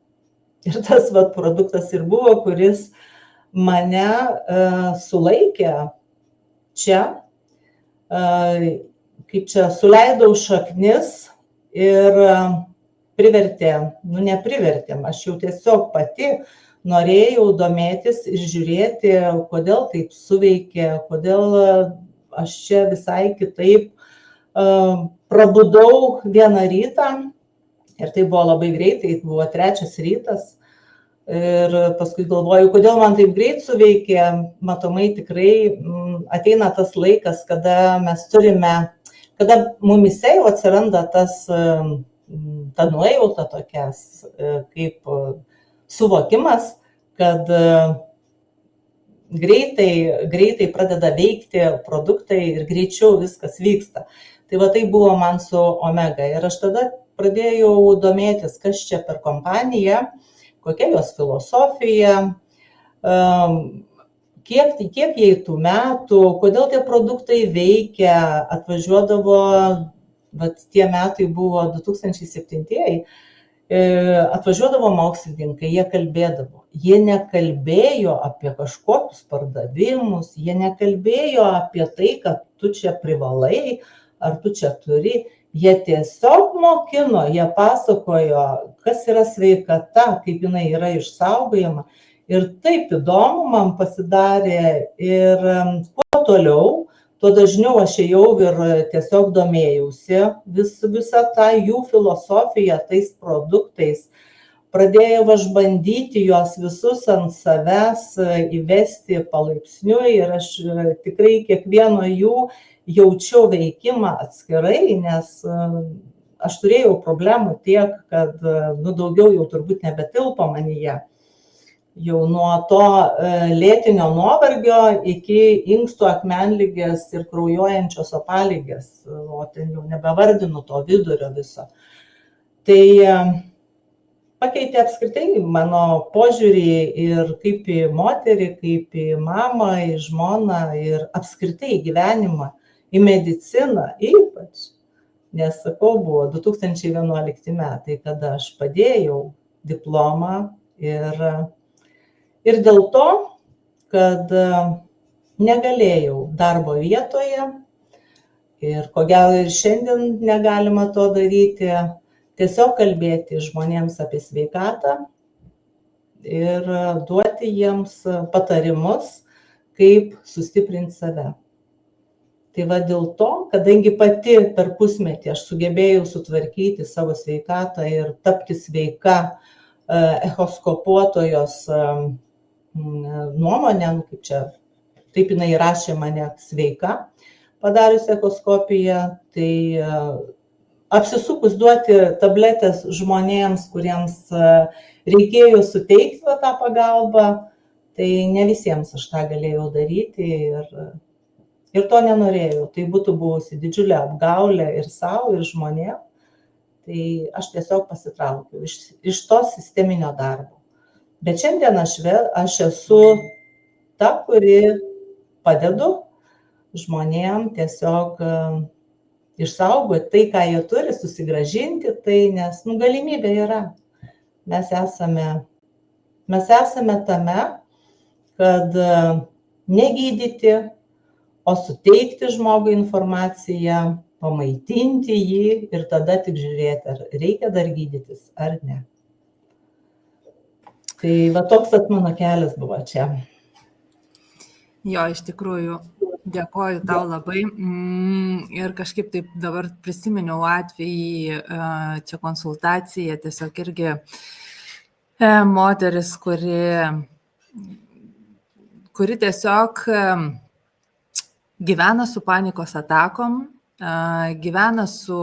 Ir tas produktas ir buvo, kuris mane sulaikė čia, kaip čia suleidau šaknis ir privertė, neprivertė, aš jau tiesiog pati norėjau domėtis ir žiūrėti, kodėl taip suveikė, kodėl aš čia visai kitaip prabudau vieną rytą ir tai buvo labai greitai, tai buvo 3 rytas ir paskui galvoju, kodėl man taip greit suveikė, matomai tikrai ateina tas laikas, kada mes turime, kada mumise jau atsiranda ta nuojauta tokias, kaip suvokimas, kad greitai pradeda veikti produktai ir greičiau viskas vyksta. Tai tai buvo man su omega. Ir aš tada pradėjau domėtis, kas čia per kompanija, kokia jos filosofija, kiek jai tų metų, kodėl tie produktai veikia, atvažiuodavo, tie metai buvo 2007, atvažiuodavo mokslininkai, jie kalbėdavo. Jie nekalbėjo apie kažkokius pardavimus, jie nekalbėjo apie tai, kad tu čia privalai, ar tu čia turi. Jie tiesiog mokino, jie pasakojo, kas yra sveikata, kaip jinai yra išsaugojama. Ir taip įdomu man pasidarė ir kuo toliau, tuo dažniau aš ėjau ir tiesiog domėjausi visą tą jų filosofiją tais produktais. Pradėjau aš bandyti juos visus ant savęs įvesti palaipsniui ir aš tikrai kiekvieno jų jaučiau veikimą atskirai, nes aš turėjau problemų tiek, kad daugiau jau turbūt nebetilpo manyje. Jau nuo to lėtinio nuovargio iki inkstų akmenligės ir kraujuojančios opaligės, o ten jau nebevardinu to vidurio viso. Tai pakeitė apskritai mano požiūrį ir kaip į moterį, kaip į mamą, į žmoną ir apskritai į gyvenimą, į mediciną ypač. Nes, sakau, buvo 2011 metai, kada aš padėjau diplomą ir dėl to, kad negalėjau darbo vietoje ir ko gero ir šiandien negalima to daryti, tiesiog kalbėti žmonėms apie sveikatą ir duoti jiems patarimus, kaip sustiprinti save. Tai va dėl to, kadangi pati per pusmetį aš sugebėjau sutvarkyti savo sveikatą ir tapti sveika echoskopuotojos nuomonė, kaip čia, taip jinai rašė mane sveika, padarius echoskopiją, tai apsisukus duoti tabletės žmonėms, kuriems reikėjo suteikti tą pagalbą, tai ne visiems aš tą galėjau daryti ir to nenorėjau. Tai būtų buvusi didžiulė apgaulė ir savo, ir žmonėm. Tai aš tiesiog pasitraukiau iš to sisteminio darbo. Bet šiandien aš esu ta, kuri padedu žmonėm tiesiog išsaugoti tai, ką jie turi, susigrąžinti tai, nes galimybė yra. Mes esame tame, kad negydyti, o suteikti žmogui informaciją, pamaitinti jį ir tada tik žiūrėti, ar reikia dar gydytis, ar ne. Tai va toks mano kelias buvo čia. Jo, iš tikrųjų, dėkoju tau labai. Ir kažkaip taip dabar prisiminiau atvejį, čia konsultacija, tiesiog irgi moteris, kuri tiesiog gyvena su panikos atakom, gyvena su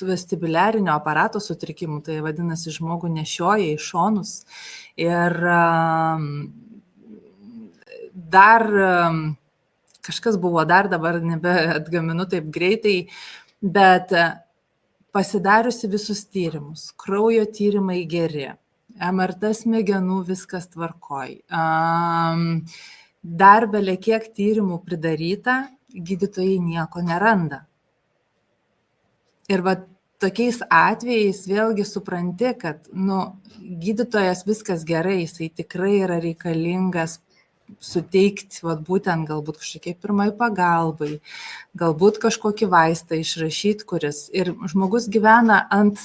vestibuliarinio aparato sutrikimu, tai vadinasi, žmogų nešioja į šonus ir dar kažkas buvo, dar dabar nebeatgaminu taip greitai, bet pasidariusi visus tyrimus, kraujo tyrimai geri, MRT smegenų viskas tvarkoj, dar belie kiek tyrimų pridaryta, gydytojai nieko neranda. Ir va tokiais atvejais vėlgi supranti, kad gydytojas viskas gerai, jisai tikrai yra reikalingas suteikti būtent galbūt kažkokiai pirmai pagalbai, galbūt kažkokį vaistą išrašyti, kuris ir žmogus gyvena ant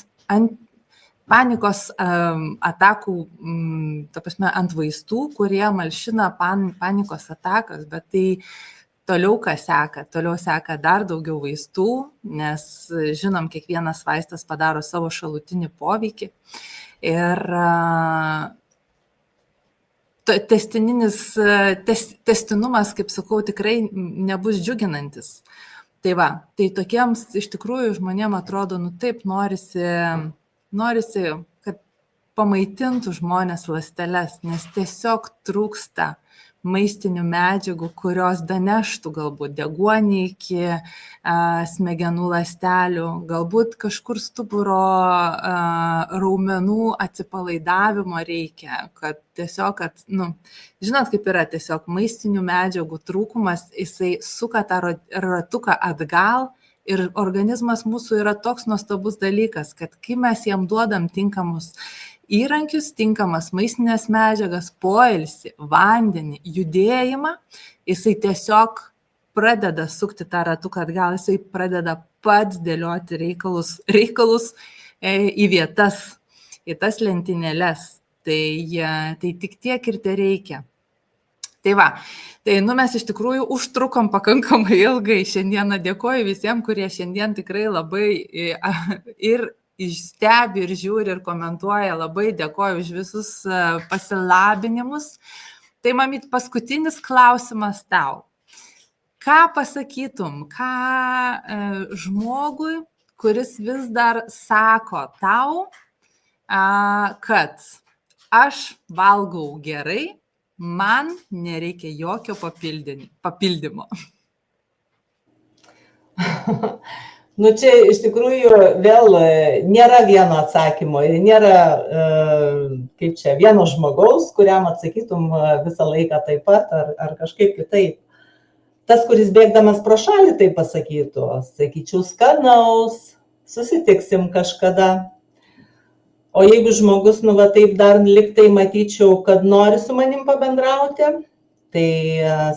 panikos atakų, ta prasme, ant vaistų, kurie malšina panikos atakas, bet tai toliau kas seka? Toliau seka dar daugiau vaistų, nes žinom, kiekvienas vaistas padaro savo šalutinį poveikį. Ir tęstinumas, kaip sakau, tikrai nebus džiuginantis. Tai va, tai tokiems iš tikrųjų žmonėm atrodo, taip norisi, kad pamaitintų žmonės ląsteles, nes tiesiog trūksta maistinių medžiagų, kurios daneštų galbūt deguonį iki smegenų ląstelių, galbūt kažkur stuburo raumenų atsipalaidavimo reikia, kad tiesiog, žinot, kaip yra tiesiog maistinių medžiagų trūkumas, jisai suka tą ratuką atgal ir organizmas mūsų yra toks nuostabus dalykas, kad kai mes jam duodam tinkamus įrankius, tinkamas maistinės medžiagas, poilsį, vandenį, judėjimą, jisai tiesiog pradeda sukti tą ratuką atgal, jisai pradeda pats dėlioti reikalus į vietas, į tas lentynėles. Tai tik tiek ir tai reikia. Tai va, mes iš tikrųjų užtrukom pakankamai ilgai. Šiandieną dėkoju visiems, kurie šiandien tikrai labai ir stebi ir žiūri ir komentuoja, labai dėkoju už visus pasilabinimus. Tai, mamyt, paskutinis klausimas tau. Ką pasakytum, žmogui, kuris vis dar sako tau, kad aš valgau gerai, man nereikia jokio papildymo? Nu, čia iš tikrųjų vėl nėra vieno atsakymo ir nėra, kaip čia, vieno žmogaus, kuriam atsakytum visą laiką taip pat ar kažkaip kitaip. Tas, kuris bėgdamas pro šalį tai pasakytų, sakyčiau, skanaus, susitiksim kažkada. O jeigu žmogus, nu, va taip dar liktai matyčiau, kad nori su manim pabendrauti, tai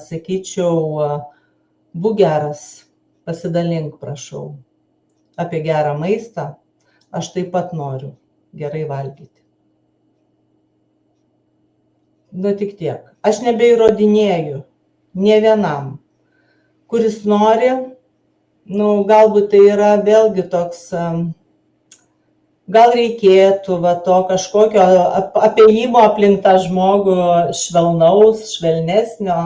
sakyčiau, būk geras, pasidalink, prašau, apie gerą maistą, aš taip pat noriu gerai valgyti. Nu, tik tiek. Aš nebeįrodinėju nė vienam, kuris nori, nu, galbūt tai yra vėlgi toks, gal reikėtų va to kažkokio apėjimo aplink tą žmogų švelnaus, švelnesnio,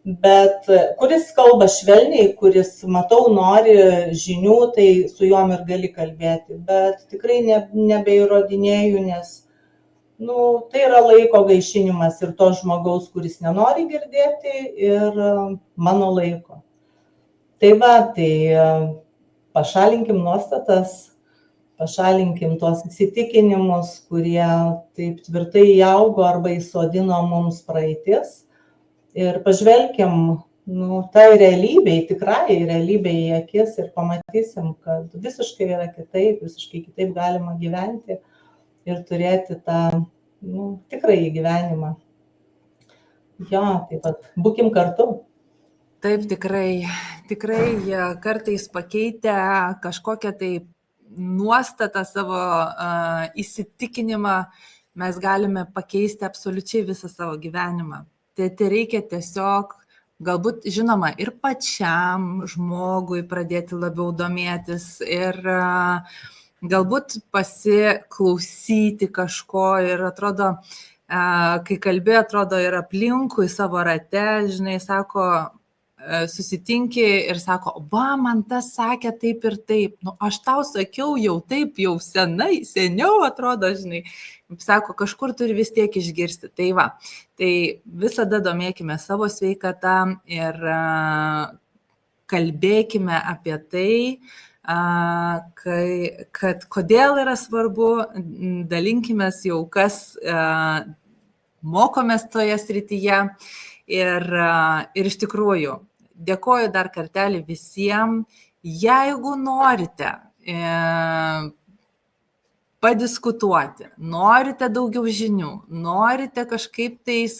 bet kuris kalba švelniai, kuris, matau, nori žinių, tai su juom ir gali kalbėti, bet tikrai nebeįrodinėju, nes nu, tai yra laiko gaišinimas ir to žmogaus, kuris nenori girdėti, ir mano laiko. Tai va, tai pašalinkim nuostatas, pašalinkim tuos įsitikinimus, kurie taip tvirtai įaugo arba įsodino mums praeitis. Ir pažvelkim, nu, tai realybei, tikrai realybei į akis ir pamatysim, kad visiškai yra kitaip, visiškai kitaip galima gyventi ir turėti tą, nu, tikrąjį gyvenimą. Jo, taip pat, būkim kartu. Taip, tikrai kartais pakeitę kažkokią tai nuostatą, savo įsitikinimą, mes galime pakeisti absoliučiai visą savo gyvenimą. Tai reikia tiesiog, galbūt, žinoma, ir pačiam žmogui pradėti labiau domėtis ir galbūt pasiklausyti kažko ir atrodo, kai kalbė, atrodo, ir aplinkui savo rate, žinai, sako, susitinki ir sako, va, man tas sakė taip ir taip, nu, aš tau sakiau jau taip, jau seniau atrodo, žinai, sako, kažkur turi vis tiek išgirsti. Tai va, tai visada domėkime savo sveikatą ir kalbėkime apie tai, kad kodėl yra svarbu, dalinkimės jau, kas mokomės toje srityje ir iš tikrųjų dėkoju dar kartelį visiems. Jeigu norite padiskutuoti, norite daugiau žinių, norite kažkaip tais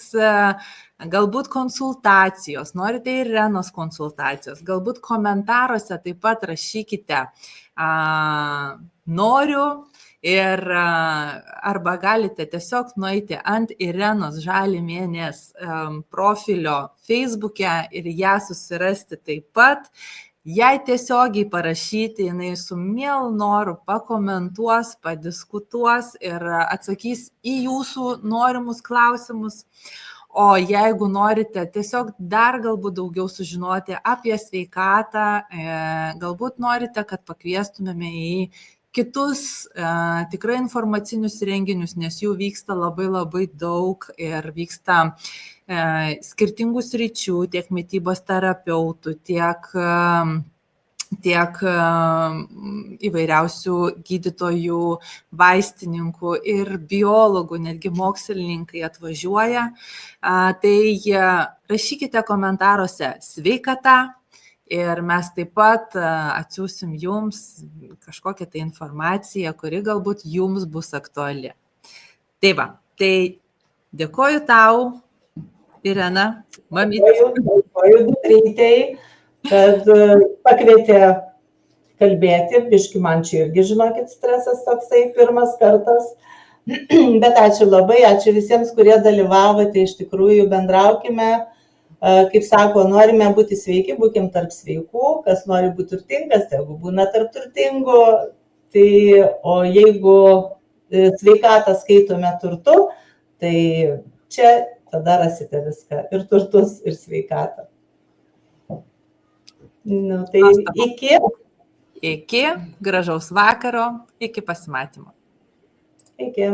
galbūt konsultacijos, norite Irenos konsultacijos, galbūt komentaruose taip pat rašykite noriu ir arba galite tiesiog nueiti ant Irenos Žalimienės profilio Facebook'e ir ją susirasti taip pat. Jei tiesiogiai parašyti, jinai su mielu noru pakomentuos, padiskutuos ir atsakys į jūsų norimus klausimus. O jeigu norite tiesiog dar galbūt daugiau sužinoti apie sveikatą, galbūt norite, kad pakviestumėme į kitus tikrai informacinius renginius, nes jų vyksta labai daug ir vyksta skirtingų sričių, tiek mitybos terapeutų, tiek įvairiausių gydytojų, vaistininkų ir biologų, netgi mokslininkai atvažiuoja. Tai rašykite komentaruose sveikata ir mes taip pat atsiųsim jums kažkokią tai informaciją, kuri galbūt jums bus aktuali. Tai va, tai dėkoju tau, Irena, mamytė. Dėkoju dukrytei, kad pakvietė kalbėti, biški man čia irgi, žinokit, stresas toksai pirmas kartas, bet ačiū labai, ačiū visiems, kurie dalyvavote, iš tikrųjų bendraukime, kaip sako, norime būti sveiki, būkim tarp sveikų, kas nori būti turtingas, jeigu būna tarp turtingų, tai o jeigu sveikatą skaitome turtu, tai čia tada rasite viską, ir turtus, ir sveikatą. Nu, tai iki gražaus vakaro, iki pasimatymo. Iki.